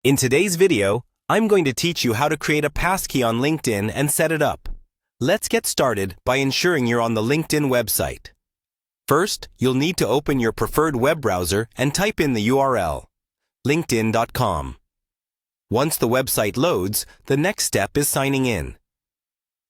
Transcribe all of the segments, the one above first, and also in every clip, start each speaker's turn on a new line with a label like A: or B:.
A: In today's video, I'm going to teach you how to create a passkey on LinkedIn and set it up. Let's get started by ensuring you're on the LinkedIn website. First, you'll need to open your preferred web browser and type in the URL, linkedin.com. Once the website loads, the next step is signing in.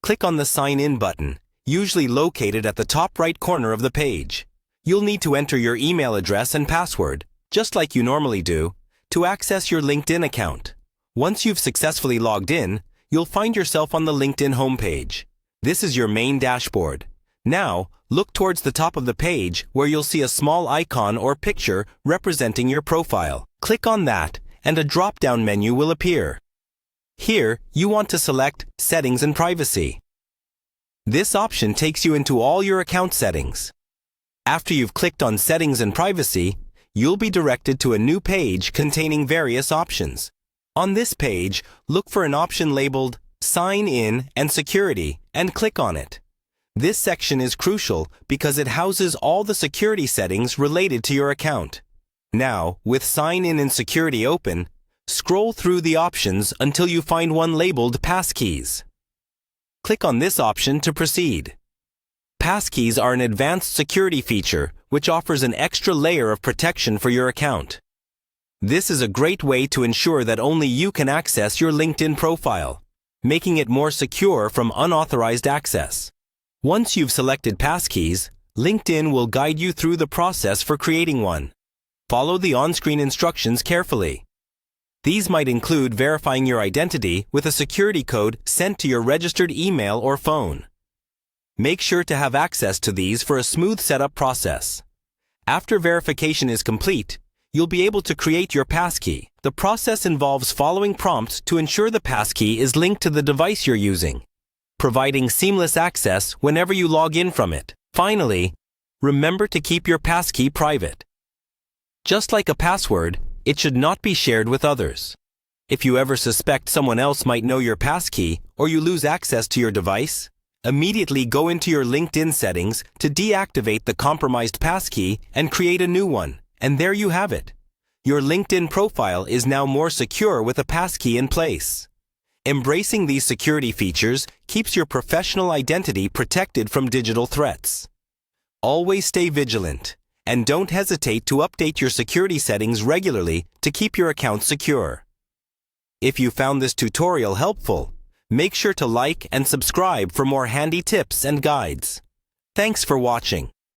A: Click on the Sign In button, usually located at the top right corner of the page. You'll need to enter your email address and password, just like you normally do, to access your LinkedIn account. Once you've successfully logged in, you'll find yourself on the LinkedIn homepage. This is your main dashboard. Now, look towards the top of the page where you'll see a small icon or picture representing your profile. Click on that, and a drop-down menu will appear. Here, you want to select Settings and Privacy. This option takes you into all your account settings. After you've clicked on Settings and Privacy, you'll be directed to a new page containing various options. On this page, look for an option labeled Sign In and Security and click on it. This section is crucial because it houses all the security settings related to your account. Now, with Sign In and Security open, scroll through the options until you find one labeled Passkeys. Click on this option to proceed. Passkeys are an advanced security feature which offers an extra layer of protection for your account. This is a great way to ensure that only you can access your LinkedIn profile, making it more secure from unauthorized access. Once you've selected Passkeys, LinkedIn will guide you through the process for creating one. Follow the on-screen instructions carefully. These might include verifying your identity with a security code sent to your registered email or phone. Make sure to have access to these for a smooth setup process. After verification is complete, you'll be able to create your passkey. The process involves following prompts to ensure the passkey is linked to the device you're using, providing seamless access whenever you log in from it. Finally, remember to keep your passkey private. Just like a password, it should not be shared with others. If you ever suspect someone else might know your passkey or you lose access to your device, immediately go into your LinkedIn settings to deactivate the compromised passkey and create a new one. And there you have it. Your LinkedIn profile is now more secure with a passkey in place. Embracing these security features keeps your professional identity protected from digital threats. Always stay vigilant, and don't hesitate to update your security settings regularly to keep your account secure. If you found this tutorial helpful, make sure to like and subscribe for more handy tips and guides. Thanks for watching.